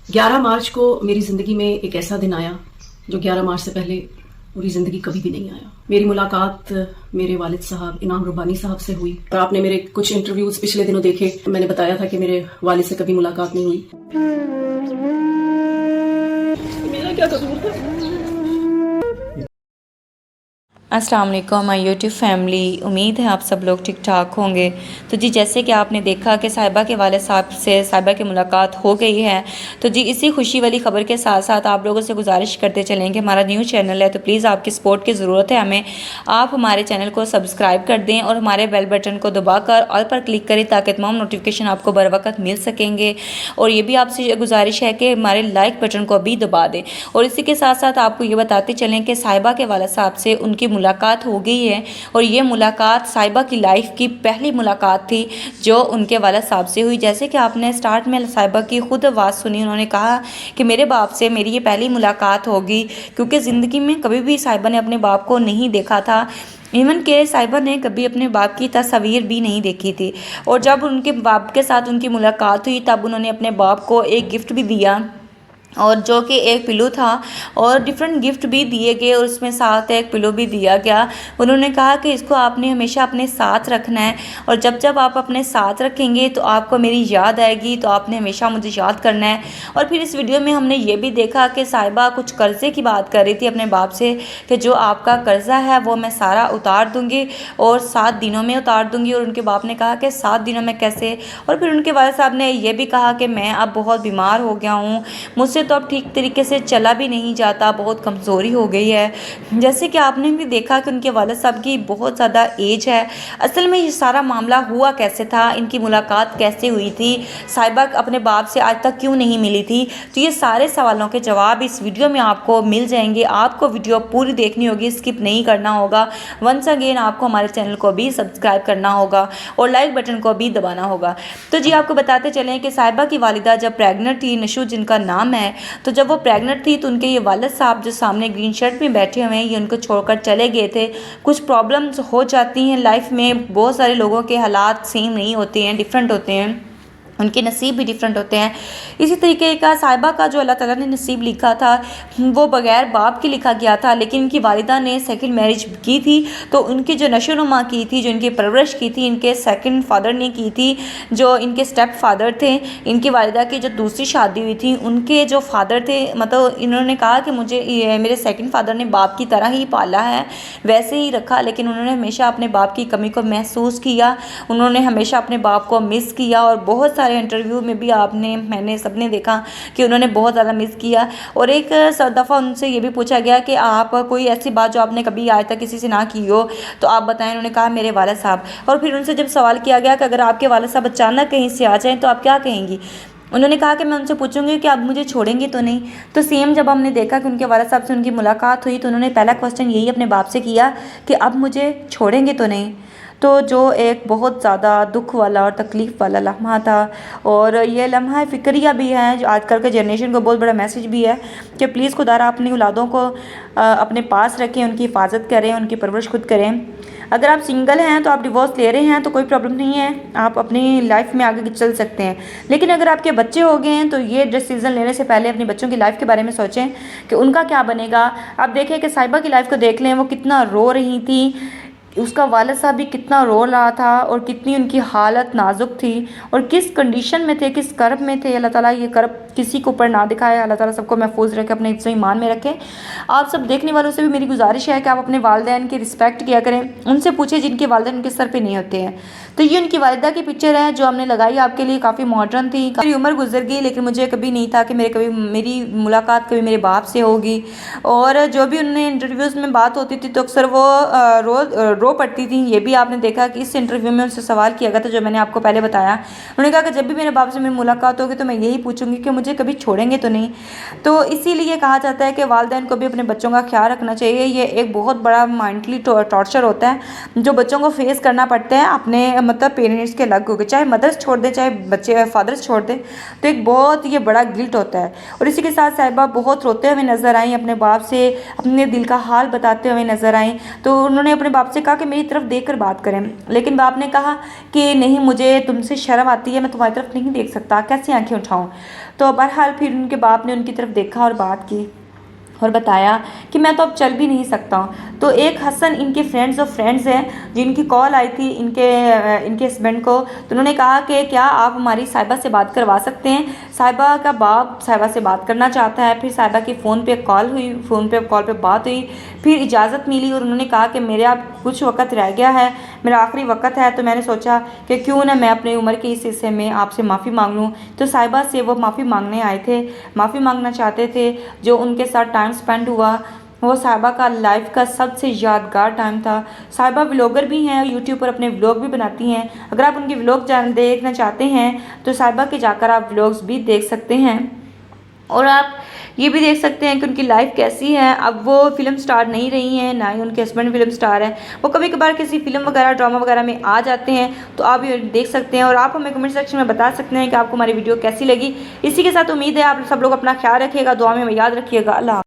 11 मार्च को मेरी ज़िंदगी में एक ऐसा दिन आया जो 11 मार्च से पहले पूरी ज़िंदगी कभी भी नहीं आया। मेरी मुलाकात मेरे वालिद साहब इनाम रुबानी साहब से हुई। और आपने मेरे कुछ इंटरव्यूज पिछले दिनों देखे, मैंने बताया था कि मेरे वालिद से कभी मुलाकात नहीं हुई। मेरा क्या कसूर था? अस्सलाम वालेकुम माय यूट्यूब फैमिली, उम्मीद है आप सब लोग ठीक ठाक होंगे। तो जी, जैसे कि आपने देखा कि साहिबा के वाले साहब से साहिबा की मुलाकात हो गई है, तो जी इसी खुशी वाली ख़बर के साथ साथ आप लोगों से गुजारिश करते चलें कि हमारा न्यू चैनल है, तो प्लीज़ आपकी सपोर्ट की ज़रूरत है हमें। आप हमारे चैनल को सब्सक्राइब कर दें और हमारे बेल बटन को दबाकर ऑल पर क्लिक करें ताकि तमाम नोटिफिकेशन आपको बर वक्त मिल सकेंगे। और ये भी आपसे गुजारिश है कि हमारे लाइक बटन को भी दबा दें। और इसी के साथ साथ आपको ये बताते चलें कि साहिबा के वाला साहब से उनकी मुलाकात हो गई है और ये मुलाकात साहिबा की लाइफ की पहली मुलाकात थी जो उनके वाला साहब से हुई। जैसे कि आपने स्टार्ट में साहिबा की खुद आवाज़ सुनी, उन्होंने कहा कि मेरे बाप से मेरी ये पहली मुलाकात होगी, क्योंकि ज़िंदगी में कभी भी साहिबा ने अपने बाप को नहीं देखा था। इवन के साहिबा ने कभी अपने बाप की तस्वीर भी नहीं देखी थी। और जब उनके बाप के साथ उनकी मुलाकात हुई तब उन्होंने अपने बाप को एक गिफ्ट भी दिया, और जो कि एक पिलो था, और डिफरेंट गिफ्ट भी दिए गए और उसमें साथ एक पिलो भी दिया गया। उन्होंने कहा कि इसको आपने हमेशा अपने साथ रखना है, और जब जब आप अपने साथ रखेंगे तो आपको मेरी याद आएगी, तो आपने हमेशा मुझे याद करना है। और फिर इस वीडियो में हमने ये भी देखा कि साहिबा कुछ कर्ज़े की बात कर रही थी अपने बाप से कि जो आपका कर्ज़ा है वो मैं सारा उतार दूँगी और 7 दिनों में उतार दूँगी। और उनके बाप ने कहा कि 7 दिनों में कैसे? और फिर उनके वालिद साहब ने ये भी कहा कि मैं अब बहुत बीमार हो गया हूँ, मुझसे तो अब ठीक तरीके से चला भी नहीं जाता, बहुत कमज़ोरी हो गई है। जैसे कि आपने भी देखा कि उनके वालिद साहब की बहुत ज़्यादा एज है। असल में ये सारा मामला हुआ कैसे था, इनकी मुलाकात कैसे हुई थी, साहिबा अपने बाप से आज तक क्यों नहीं मिली थी, तो ये सारे सवालों के जवाब इस वीडियो में आपको मिल जाएंगे। आपको वीडियो पूरी देखनी होगी, स्किप नहीं करना होगा। वंस अगेन आपको हमारे चैनल को भी सब्सक्राइब करना होगा और लाइक बटन को भी दबाना होगा। तो जी आपको बताते चलें कि साहिबा की वालिदा जब प्रेग्नेंट थी, नशू जिनका नाम है, तो जब वो प्रेग्नेंट थी तो उनके ये वालिद साहब जो सामने ग्रीन शर्ट में बैठे हुए हैं, ये उनको छोड़कर चले गए थे। कुछ प्रॉब्लम्स हो जाती हैं लाइफ में, बहुत सारे लोगों के हालात सेम नहीं होते हैं, डिफरेंट होते हैं, उनके नसीब भी डिफरेंट होते हैं। इसी तरीके का साहिबा का जो अल्लाह ताला ने नसीब लिखा था वो बग़ैर बाप के लिखा गया था, लेकिन इनकी वालिदा ने सेकंड मैरिज की थी, तो उनकी जो नशोनुमा की थी, जो इनकी परवरिश की थी, इनके सेकंड फादर ने की थी। जो इनके स्टेप फादर थे, इनकी वालिदा की जो दूसरी शादी हुई थी, उनके जो फादर थे, मतलब इन्होंने कहा कि मुझे मेरे सेकंड फादर ने बाप की तरह ही पाला है, वैसे ही रखा, लेकिन उन्होंने हमेशा अपने बाप की कमी को महसूस किया। उन्होंने हमेशा अपने बाप को मिस किया, और बहुत सारे इंटरव्यू में भी मैंने सबने देखा कि उन्होंने बहुत ज़्यादा मिस किया। और एक दफ़ा उनसे ये भी पूछा गया कि आप कोई ऐसी बात जो आपने कभी आज तक किसी से ना की हो तो आप बताएं। उन्होंने कहा मेरे वालिद साहब। और फिर उनसे जब सवाल किया गया कि अगर आपके वालिद साहब अचानक कहीं से आ जाएँ तो आप क्या कहेंगी, उन्होंने कहा कि मैं उनसे पूछूंगी कि आप मुझे छोड़ेंगे तो नहीं। तो सेम जब हमने देखा कि उनके वालिद साहब से उनकी मुलाकात हुई तो उन्होंने पहला क्वेश्चन यही अपने बाप से किया कि अब मुझे छोड़ेंगे तो नहीं। तो जो एक बहुत ज़्यादा दुख वाला और तकलीफ़ वाला लम्हा था, और ये लम्हा फ़िक्रिया भी है जो आजकल के जनरेशन को बहुत बड़ा मैसेज भी है कि प्लीज़ खुदारा अपनी औलादों को अपने पास रखें, उनकी हिफाजत करें, उनकी परवरिश खुद करें। अगर आप सिंगल हैं तो आप डिवोर्स ले रहे हैं तो कोई प्रॉब्लम नहीं है, आप अपनी लाइफ में आगे चल सकते हैं। लेकिन अगर आपके बच्चे हो गए हैं तो ये डिसीज़न लेने से पहले अपने बच्चों की लाइफ के बारे में सोचें कि उनका क्या बनेगा। आप देखें कि साहिबा की लाइफ को देख लें, वो कितना रो रही थी, उसका वालिद साहब भी कितना रो रहा था, और कितनी उनकी हालत नाजुक थी, और किस कंडीशन में थे, किस कर्ब में थे। अल्लाह ताला ये कर्ब किसी को ऊपर ना दिखाए, अल्लाह ताला सबको महफूज रखे, अपने हिफ्ज़ ईमान में रखें। आप सब देखने वालों से भी मेरी गुजारिश है कि आप अपने वालिदैन की रिस्पेक्ट किया करें, उनसे पूछें जिनके वालिदैन उनके सर पे नहीं होते हैं। तो ये उनकी वालिदा की पिक्चर है जो हमने लगाई आपके लिए, काफ़ी मॉडर्न थी। मेरी उम्र गुजर गई लेकिन मुझे कभी नहीं था कि मेरी मुलाकात कभी मेरे बाप से होगी। और जो भी उन्होंने इंटरव्यूज़ में बात होती थी तो अक्सर वो रो पड़ती थी। ये भी आपने देखा कि इस इंटरव्यू में उनसे सवाल किया गया था जो मैंने आपको पहले बताया। उन्होंने कहा कि जब भी मेरे बाप से मेरी मुलाकात होगी तो मैं यही पूछूंगी कि मुझे कभी छोड़ेंगे तो नहीं। तो इसीलिए कहा जाता है कि वालिदैन को भी अपने बच्चों का ख्याल रखना चाहिए। ये एक बहुत बड़ा मेंटली टॉर्चर होता है जो बच्चों को फेस करना पड़ता है अपने मतलब पेरेंट्स के अलग होकर, चाहे मदर्स छोड़ दे चाहे बच्चे फादर्स छोड़ दे, तो एक बहुत ये बड़ा गिल्ट होता है। और इसी के साथ साहिबा बहुत रोते हुए नजर आई, अपने बाप से अपने दिल का हाल बताते हुए नजर आई। तो उन्होंने अपने बाप से कहा कि मेरी तरफ देखकर बात करें, लेकिन बाप ने कहा कि नहीं, मुझे तुमसे शर्म आती है, मैं तुम्हारी तरफ नहीं देख सकता, कैसे आंखें उठाऊं। तो बहरहाल फिर उनके बाप ने उनकी तरफ देखा और बात की और बताया कि मैं तो अब चल भी नहीं सकता हूँ। तो एक हसन इनके फ्रेंड्स हैं जिनकी कॉल आई थी इनके हस्बैंड को, तो उन्होंने कहा कि क्या आप हमारी साहिबा से बात करवा सकते हैं। साहिबा का बाप साहिबा से बात करना चाहता है। फिर साहिबा की फ़ोन पे कॉल पे बात हुई, फिर इजाज़त मिली और उन्होंने कहा कि मेरे अब कुछ वक्त रह गया है, मेरा आखिरी वक्त है, तो मैंने सोचा कि क्यों ना मैं अपनी उम्र के इस हिस्से में आपसे माफ़ी मांग लूँ। तो साहिबा से वो माफ़ी मांगने आए थे, माफ़ी मांगना चाहते थे। जो उनके साथ टाइम स्पेंड हुआ वो साहिबा का लाइफ का सबसे यादगार टाइम था। साहिबा व्लॉगर भी हैं, यूट्यूब पर अपने व्लॉग भी बनाती हैं। अगर आप उनके व्लॉग देखना चाहते हैं तो साहिबा के जाकर आप व्लॉग्स भी देख सकते हैं और आप ये भी देख सकते हैं कि उनकी लाइफ कैसी है। अब वो फिल्म स्टार नहीं रही हैं, ना ही उनके हस्बैंड फिल्म स्टार हैं। वो कभी कभार किसी फिल्म वगैरह ड्रामा वगैरह में आ जाते हैं, तो आप ये देख सकते हैं और आप हमें कमेंट सेक्शन में बता सकते हैं कि आपको हमारी वीडियो कैसी लगी। इसी के साथ उम्मीद है आप सब लोग अपना ख्याल रखिएगा, दुआ में हमें याद रखिएगा। अल्लाह।